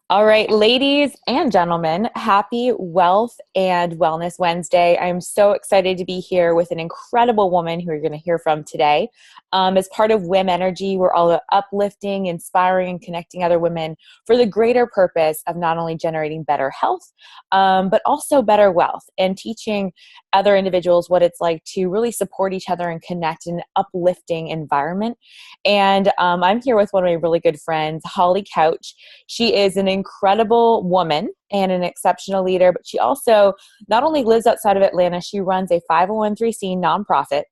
All right, ladies and gentlemen, happy Wealth and Wellness Wednesday. I'm so excited to be here with an incredible woman who you're going to hear from today. As part of WomEnergy, we're all uplifting, inspiring, and connecting other women for the greater purpose of not only generating better health, but also better wealth and teaching other individuals what it's like to really support each other and connect in an uplifting environment. And I'm here with one of my really good friends, Holly Couch. She is an incredible woman and an exceptional leader, but she also not only lives outside of Atlanta, she runs a 501(c) nonprofit.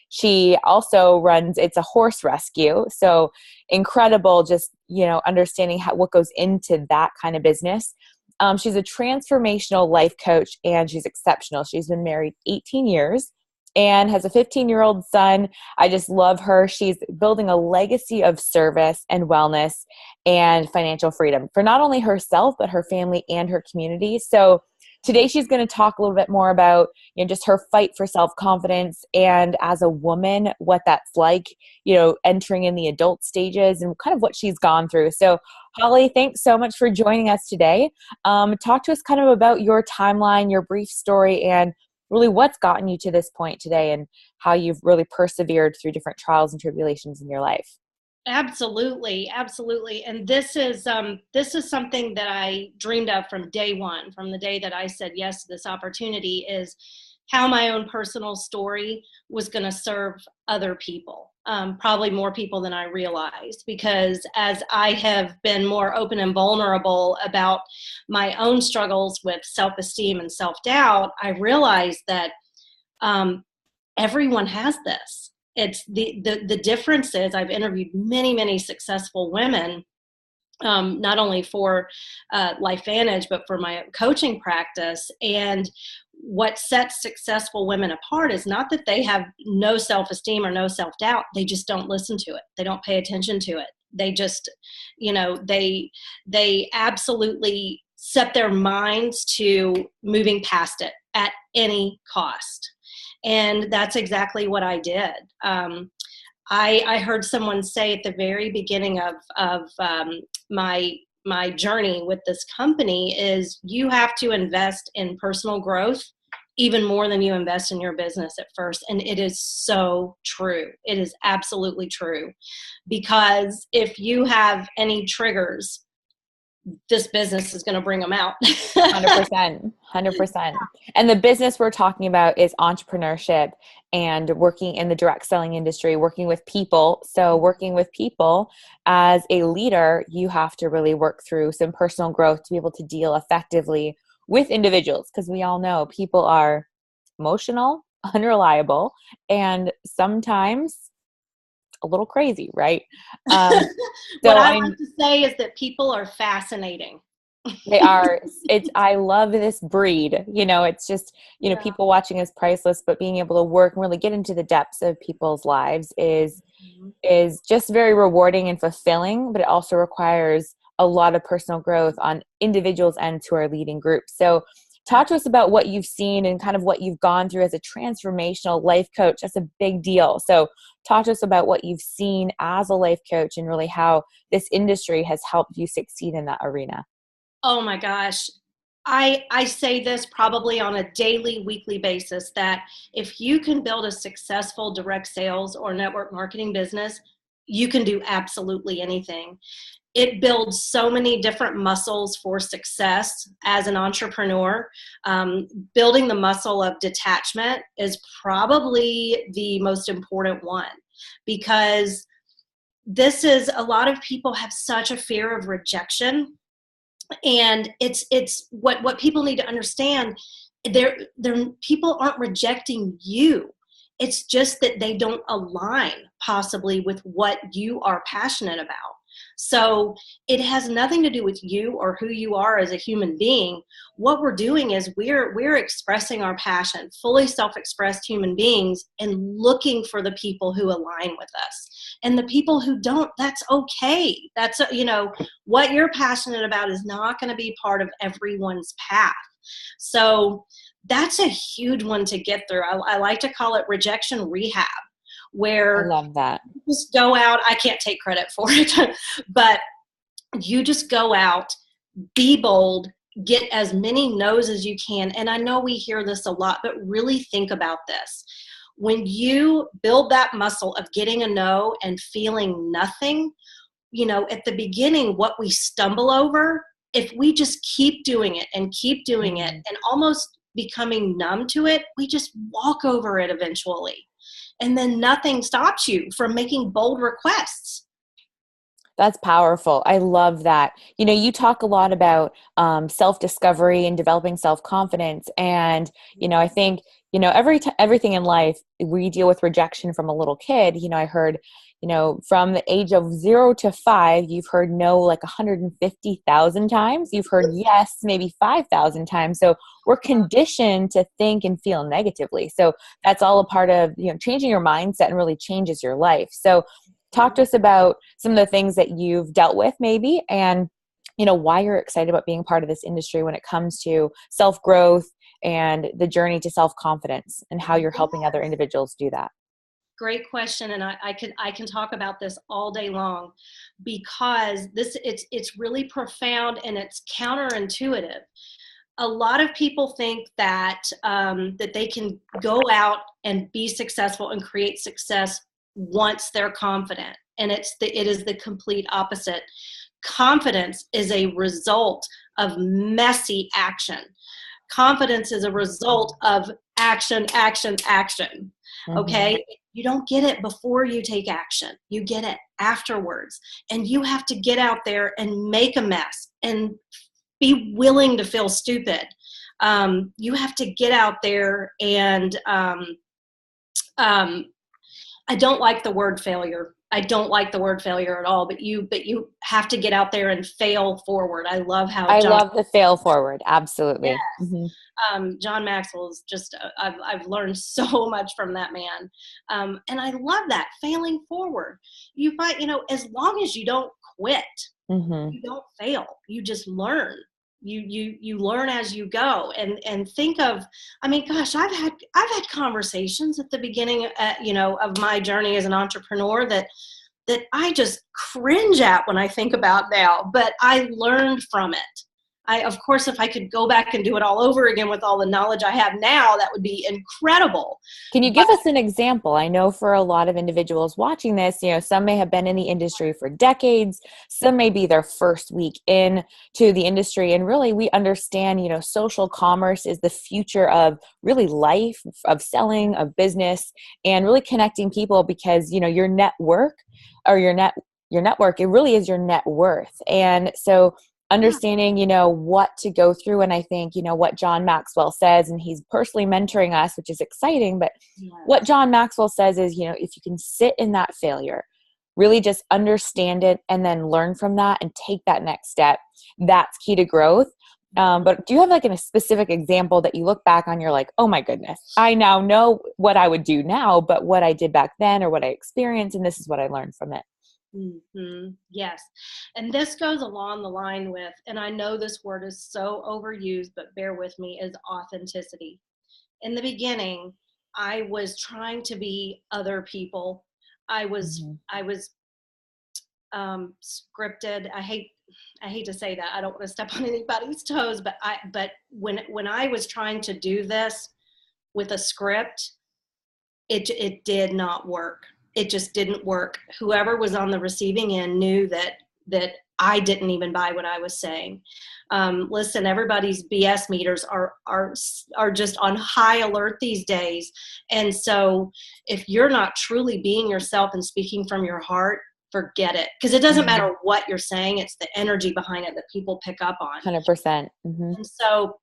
She also runs, it's a horse rescue. So incredible, just, understanding what goes into that kind of business. She's a transformational life coach and she's exceptional. She's been married 18 years and has a 15-year-old son. I just love her. She's building a legacy of service and wellness and financial freedom for not only herself, but her family and her community. So today she's going to talk a little bit more about, just her fight for self-confidence and as a woman, what that's like, entering in the adult stages and kind of what she's gone through. So Holly, thanks so much for joining us today. Talk to us kind of about your timeline, your brief story, and really what's gotten you to this point today and how you've really persevered through different trials and tribulations in your life. Absolutely, absolutely. And this is something that I dreamed of from day one, from the day that I said yes to this opportunity, is how my own personal story was going to serve other people, probably more people than I realized, because as I have been more open and vulnerable about my own struggles with self-esteem and self-doubt, I realized that everyone has this. It's the difference is I've interviewed many successful women, not only for LifeVantage, but for my coaching practice. And what sets successful women apart is not that they have no self-esteem or no self-doubt. They just don't listen to it. They don't pay attention to it. They just, they absolutely set their minds to moving past it at any cost. And that's exactly what I did. I heard someone say at the very beginning of my journey with this company is you have to invest in personal growth even more than you invest in your business at first. And it is so true. It is absolutely true. Because if you have any triggers, this business is going to bring them out. 100%. 100%. And the business we're talking about is entrepreneurship and working in the direct selling industry, working with people. So working with people as a leader, you have to really work through some personal growth to be able to deal effectively with individuals, because we all know people are emotional, unreliable, and sometimes a little crazy, right? What I like to say is that people are fascinating. They are. I love this breed. It's just, people watching is priceless, but being able to work and really get into the depths of people's lives is just very rewarding and fulfilling, but it also requires a lot of personal growth on individuals and to our leading groups. So talk to us about what you've seen and kind of what you've gone through as a transformational life coach. That's a big deal. So talk to us about what you've seen as a life coach and really how this industry has helped you succeed in that arena. Oh my gosh. I say this probably on a daily, weekly basis, that if you can build a successful direct sales or network marketing business, you can do absolutely anything. It builds so many different muscles for success as an entrepreneur. Building the muscle of detachment is probably the most important one, because this is, a lot of people have such a fear of rejection. And it's what people need to understand. They're people aren't rejecting you. It's just that they don't align possibly with what you are passionate about. So it has nothing to do with you or who you are as a human being. What we're doing is we're expressing our passion, fully self-expressed human beings, and looking for the people who align with us. And the people who don't, that's okay. That's, what you're passionate about is not going to be part of everyone's path. So that's a huge one to get through. I like to call it rejection rehab, where I love that. you just go out. I can't take credit for it, but you just go out be bold, get as many no's as you can. And I know we hear this a lot, but really think about this. When you build that muscle of getting a no and feeling nothing, at the beginning, what we stumble over, if we just keep doing it and keep doing it and almost becoming numb to it, we just walk over it eventually. And then nothing stops you from making bold requests. That's powerful. I love that. You talk a lot about self-discovery and developing self-confidence. And, I think, everything in life, we deal with rejection from a little kid. I heard, from the age of 0 to 5, you've heard no like 150,000 times. You've heard yes, maybe 5,000 times. So we're conditioned to think and feel negatively. So that's all a part of, changing your mindset, and really changes your life. So talk to us about some of the things that you've dealt with maybe, and why you're excited about being part of this industry when it comes to self-growth and the journey to self-confidence, and how you're helping other individuals do that. Great question, and I can talk about this all day long, because it's really profound and it's counterintuitive. A lot of people think that that they can go out and be successful and create success once they're confident, and it is the complete opposite. Confidence is a result of messy action. Confidence is a result of action, action, action. Okay? You don't get it before you take action. You get it afterwards. And you have to get out there and make a mess and be willing to feel stupid. You have to get out there and I don't like the word failure. I don't like the word failure at all, but you have to get out there and fail forward. I love how I love the fail forward. Absolutely. Yes. John Maxwell is just, I've learned so much from that man. And I love that, failing forward. You find, as long as you don't quit, you don't fail. You just learn. You learn as you go, and think of, I mean, gosh, I've had conversations at the beginning, of my journey as an entrepreneur that I just cringe at when I think about now, but I learned from it. Of course, if I could go back and do it all over again with all the knowledge I have now, that would be incredible. Can you give us an example? I know for a lot of individuals watching this, some may have been in the industry for decades. Some may be their first week in to the industry. And really, we understand, social commerce is the future of really life, of selling, of business, and really connecting people, because, your network or your network, it really is your net worth. And so understanding, what to go through. And I think, what John Maxwell says, and he's personally mentoring us, which is exciting, but what John Maxwell says is, if you can sit in that failure, really just understand it, and then learn from that and take that next step, that's key to growth. But do you have like a specific example that you look back on, you're like, oh my goodness, I now know what I would do now, but what I did back then, or what I experienced, and this is what I learned from it? Yes. And this goes along the line with, and I know this word is so overused, but bear with me, is authenticity. In the beginning, I was trying to be other people. I was scripted. I hate to say that. I don't want to step on anybody's toes, but when I was trying to do this with a script, it did not work. It just didn't work. Whoever was on the receiving end knew that I didn't even buy what I was saying. Listen, everybody's BS meters are just on high alert these days. And so if you're not truly being yourself and speaking from your heart, forget it. Because it doesn't matter what you're saying. It's the energy behind it that people pick up on. 100%. And so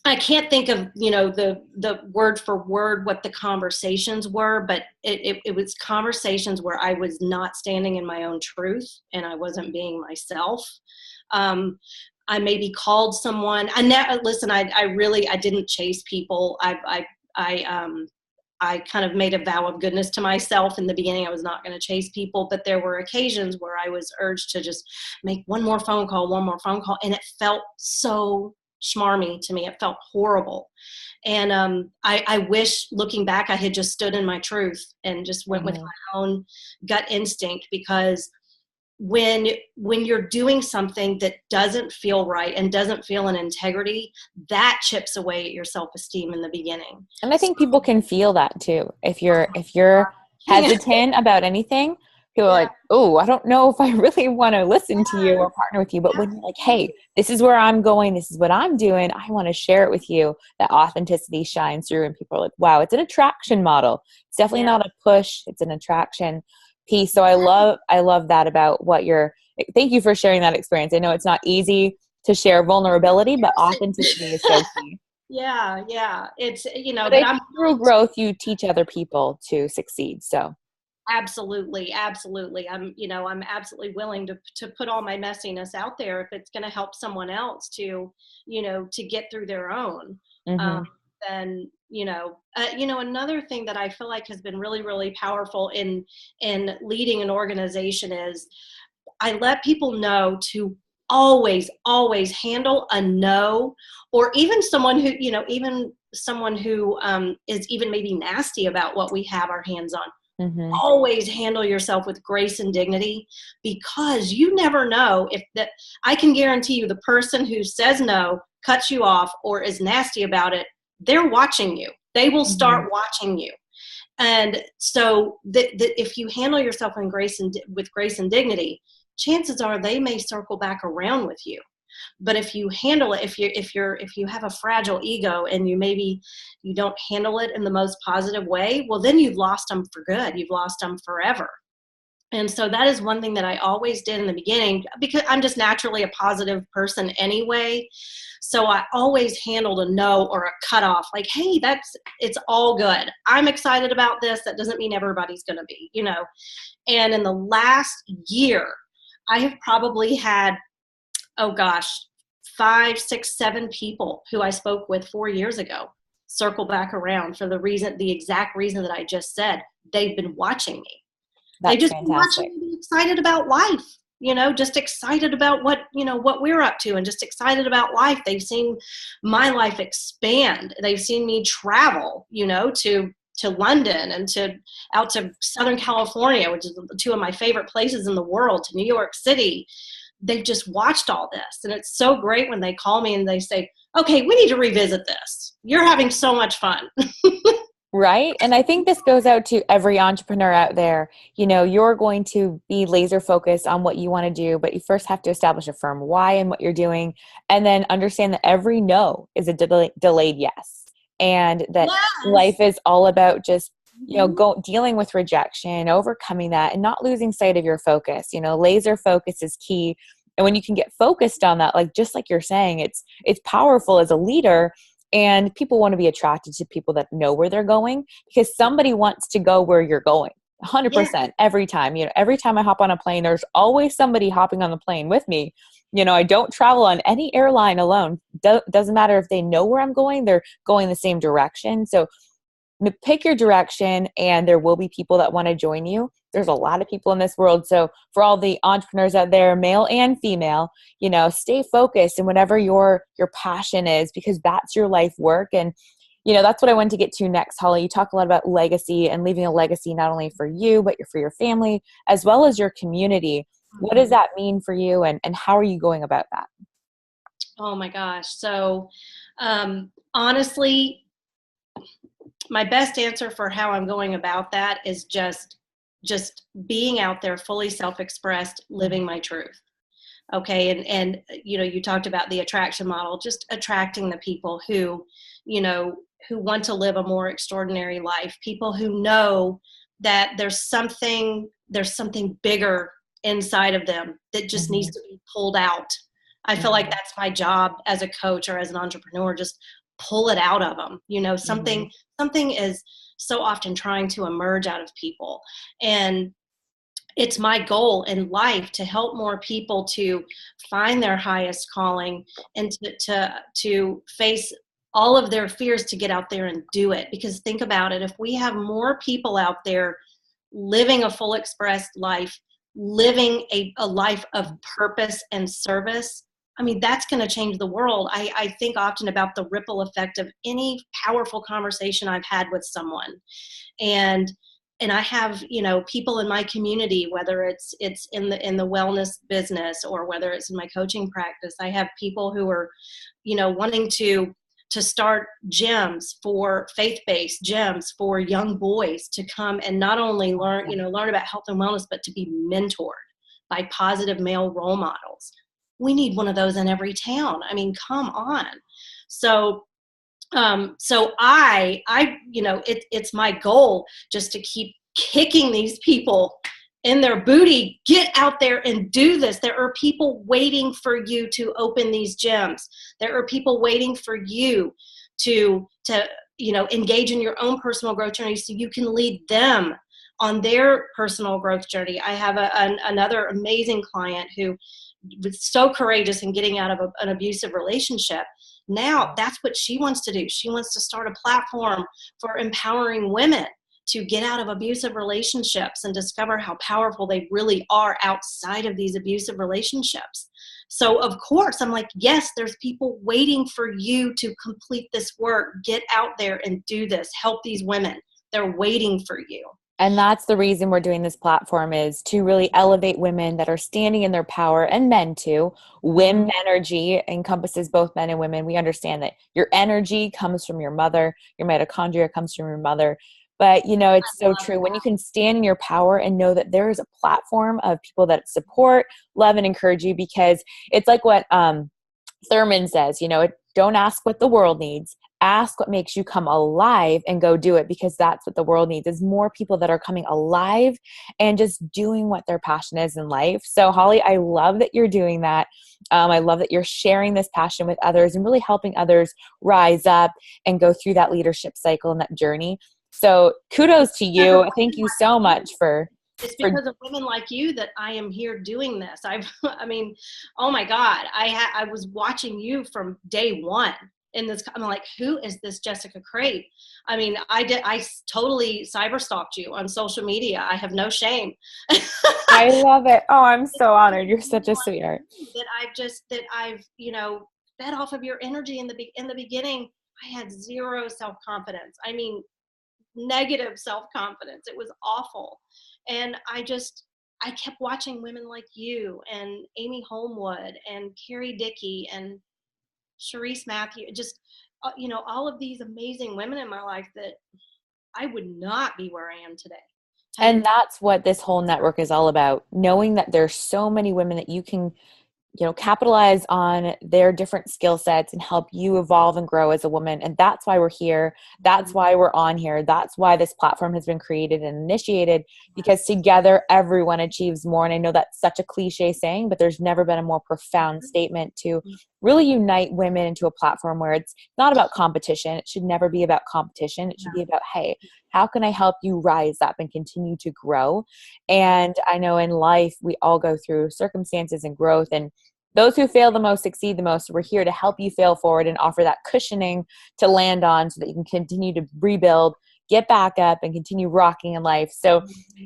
I can't think of, the word for word what the conversations were, but it was conversations where I was not standing in my own truth and I wasn't being myself. I maybe called someone. I didn't chase people. I kind of made a vow of goodness to myself in the beginning. I was not going to chase people, but there were occasions where I was urged to just make one more phone call, and it felt so schmarmy to me. It felt horrible. And I wish, looking back, I had just stood in my truth and just went with my own gut instinct, because when you're doing something that doesn't feel right and doesn't feel in integrity, that chips away at your self-esteem in the beginning. And I So, think people can feel that too. If you're hesitant about anything, people are yeah, like, "Oh, I don't know if I really want to listen to you or partner with you." But when you're like, "Hey, this is where I'm going. This is what I'm doing. I want to share it with you." That authenticity shines through, and people are like, "Wow, it's an attraction model. It's definitely yeah. not a push. It's an attraction piece." So I love that about what you're. Thank you for sharing that experience. I know it's not easy to share vulnerability, but authenticity is so key. Yeah, yeah. It's, But but I I'm think through growth, you teach other people to succeed. So, absolutely, absolutely. I'm absolutely willing to put all my messiness out there if it's going to help someone else to, to get through their own. Um, hmm then, another thing that I feel like has been really, really powerful in leading an organization is I let people know to always, always handle a no, or even someone who, even someone who is even maybe nasty about what we have our hands on. hmm Always handle yourself with grace and dignity, because you never know if that. I can guarantee you the person who says no, cuts you off, or is nasty about it, they're watching you. They will hmm start watching you. And so if you handle yourself in grace and with grace and dignity, chances are they may circle back around with you. But if you handle it, if you have a fragile ego and you don't handle it in the most positive way, well, then you've lost them for good. You've lost them forever. And so that is one thing that I always did in the beginning, because I'm just naturally a positive person anyway. So I always handled a no or a cutoff, like, hey, it's all good. I'm excited about this. That doesn't mean everybody's going to be. And in the last year, I have probably had, oh gosh, 5, 6, 7 people who I spoke with 4 years ago circle back around for the exact reason that I just said. They've been watching me. They've That's just been fantastic. watching me be excited about life, just excited about what we're up to, and just excited about life. They've seen my life expand. They've seen me travel, to London and out to Southern California, which is two of my favorite places in the world, to New York City. They've just watched all this. And it's so great when they call me and they say, okay, we need to revisit this. You're having so much fun. Right. And I think this goes out to every entrepreneur out there. You're going to be laser focused on what you want to do, but you first have to establish a firm why and what you're doing, and then understand that every no is a delayed yes. And that Yes. life is all about just, Mhm. dealing with rejection, overcoming that, and not losing sight of your focus. Laser focus is key. And when you can get focused on that, like just like you're saying, it's powerful as a leader. And people want to be attracted to people that know where they're going, because somebody wants to go where you're going. Yeah. 100% every time. Every time I hop on a plane, there's always somebody hopping on the plane with me. I don't travel on any airline alone. Doesn't matter if they know where I'm going, they're going the same direction. So pick your direction, and there will be people that want to join you. There's a lot of people in this world. So for all the entrepreneurs out there, male and female, stay focused in whatever your passion is, because that's your life work. And that's what I want to get to next, Holly. You talk a lot about legacy and leaving a legacy, not only for you, but for your family as well as your community. What does Mhm. that mean for you, and how are you going about that? Oh my gosh. So, honestly, my best answer for how I'm going about that is just being out there, fully self-expressed, living my truth. Okay. And you talked about the attraction model, just attracting the people you know who want to live a more extraordinary life, people who know that there's something bigger inside of them that just needs hmm to be pulled out. I feel like hmm that's my job as a coach or as an entrepreneur, just pull it out of them. hmm Something is so often trying to emerge out of people. And it's my goal in life to help more people to find their highest calling, and to face all of their fears, to get out there and do it. Because think about it, if we have more people out there living a full expressed life, living a life of purpose and service, I mean, that's going to change the world. I think often about the ripple effect of any powerful conversation I've had with someone. And and I have, people in my community, whether it's in the wellness business or whether it's in my coaching practice. I have people who are, wanting to start gyms, for faith-based gyms for young boys to come and not only learn about health and wellness, but to be mentored by positive male role models. We need one of those in every town. I mean, come on. So it's my goal just to keep kicking these people in their booty. Get out there and do this. There are people waiting for you to open these gyms. There are people waiting for you to engage in your own personal growth journey so you can lead them on their personal growth journey. I have another amazing client who was so courageous in getting out of an abusive relationship. Now that's what she wants to do. She wants to start a platform for empowering women to get out of abusive relationships and discover how powerful they really are outside of these abusive relationships. So of course, I'm like, yes, there's people waiting for you to complete this work. Get out there and do this. Help these women. They're waiting for you. And that's the reason we're doing this platform, is to really elevate women that are standing in their power, and men too. WomEnergy encompasses both men and women. We understand that your energy comes from your mother, your mitochondria comes from your mother. But, it's so true. When you can stand in your power and know that there is a platform of people that support, love, and encourage you, because it's like what Thurman says, don't ask what the world needs. Ask what makes you come alive and go do it, because that's what the world needs, is more people that are coming alive and just doing what their passion is in life. So Holly, I love that you're doing that. I love that you're sharing this passion with others and really helping others rise up and go through that leadership cycle and that journey. So kudos to you. Thank you so much for It's because of women like you that I am here doing this. I mean, oh my God, I was watching you from day one in this. I'm like, who is this Jessica Crate? I mean, I totally cyberstalked you on social media. I have no shame. I love it. Oh, I'm so honored. You're such a sweetheart. That I've fed off of your energy in the beginning. I had zero self-confidence. I mean, negative self-confidence. It was awful. And I kept watching women like you and Amy Homewood and Carrie Dickey and Sharice Matthew, just, all of these amazing women in my life that I would not be where I am today. And that's what this whole network is all about. Knowing that there's so many women that you can capitalize on their different skill sets and help you evolve and grow as a woman. And that's why we're here. That's why we're on here. That's why this platform has been created and initiated, because together everyone achieves more. And I know that's such a cliche saying, but there's never been a more profound statement to really unite women into a platform where it's not about competition. It should never be about competition. It should be about, hey, how can I help you rise up and continue to grow? And I know in life, we all go through circumstances and growth, and those who fail the most succeed the most. We're here to help you fail forward and offer that cushioning to land on so that you can continue to rebuild, get back up, and continue rocking in life. So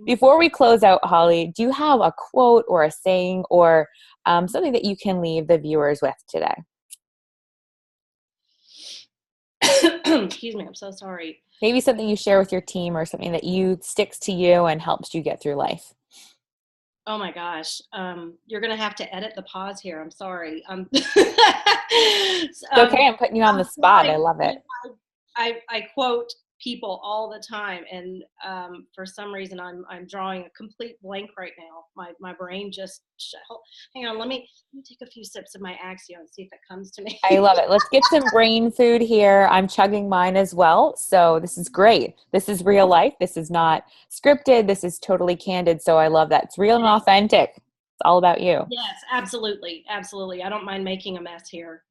before we close out, Holly, do you have a quote or a saying or something that you can leave the viewers with today? Excuse me, I'm so sorry. Maybe something you share with your team or something that sticks to you and helps you get through life. Oh my gosh. You're going to have to edit the pause here. I'm sorry. It's okay. I'm putting you on the spot. I love it. I quote people all the time, and for some reason I'm drawing a complete blank right now. My brain just hang on, let me take a few sips of my Axio and see if it comes to me. I love it. Let's get some brain food here. I'm chugging mine as well. So this is great. This is real life. This is not scripted. This is totally candid. So I love that. It's real and authentic. It's all about you. Yes, absolutely. Absolutely. I don't mind making a mess here.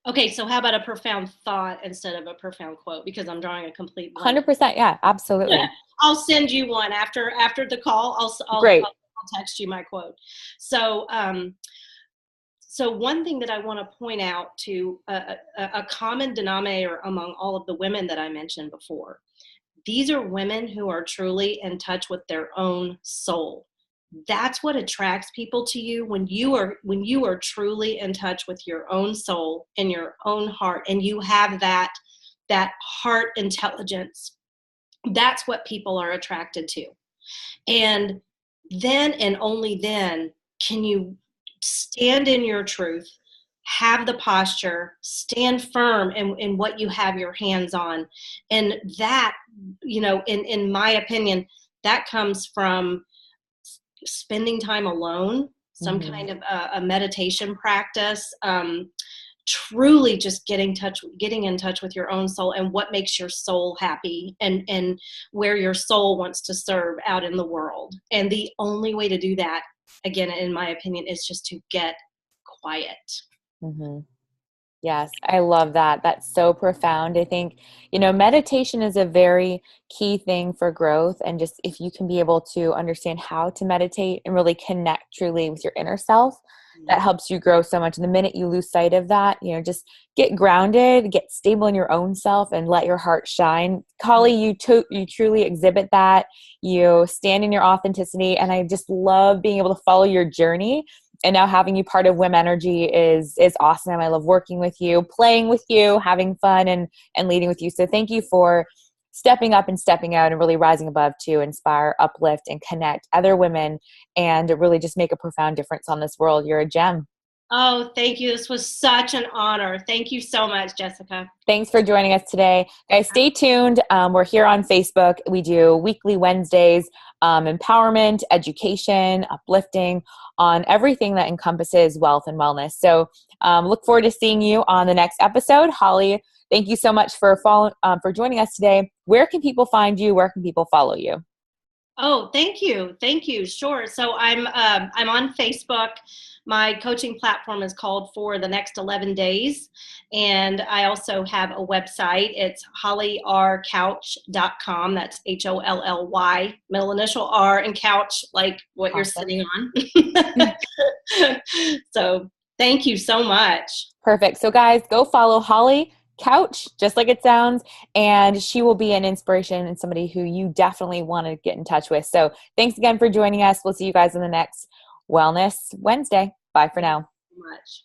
Okay, so how about a profound thought instead of a profound quote? Because I'm drawing a complete blank. 100%. Yeah, absolutely. I'll send you one after the call. I'll text you my quote. So, so one thing that I want to point out to a common denominator among all of the women that I mentioned before, these are women who are truly in touch with their own soul. That's what attracts people to you, when you are truly in touch with your own soul and your own heart, and you have that heart intelligence. That's what people are attracted to. And then and only then can you stand in your truth, have the posture, stand firm in what you have your hands on. And that, in my opinion, that comes from spending time alone, some Mm-hmm. kind of a meditation practice, truly just getting in touch with your own soul and what makes your soul happy, and where your soul wants to serve out in the world. And the only way to do that, again, in my opinion, is just to get quiet. Mm-hmm. Yes, I love that. That's so profound. I think, meditation is a very key thing for growth. And just if you can be able to understand how to meditate and really connect truly with your inner self, that helps you grow so much. And the minute you lose sight of that, just get grounded, get stable in your own self, and let your heart shine. Holly, you truly exhibit that. You stand in your authenticity. And I just love being able to follow your journey, and now having you part of WomEnergy is awesome. I love working with you, playing with you, having fun, and leading with you. So thank you for stepping up and stepping out and really rising above to inspire, uplift, and connect other women, and really just make a profound difference on this world. You're a gem. Oh, thank you. This was such an honor. Thank you so much, Jessica. Thanks for joining us today. Guys, stay tuned. We're here on Facebook. We do weekly Wednesdays, empowerment, education, uplifting on everything that encompasses wealth and wellness. So look forward to seeing you on the next episode. Holly, thank you so much for joining us today. Where can people find you? Where can people follow you? Oh, thank you. Thank you. Sure. So I'm on Facebook. My coaching platform is called For the Next 11 Days. And I also have a website. It's hollyrcouch.com. That's HOLLY, middle initial R, and couch, like what you're Awesome. sitting on. So thank you so much. Perfect. So guys, go follow Holly Couch, just like it sounds, and she will be an inspiration and somebody who you definitely want to get in touch with. So thanks again for joining us. We'll see you guys in the next Wellness Wednesday. Bye for Thank you now. so much.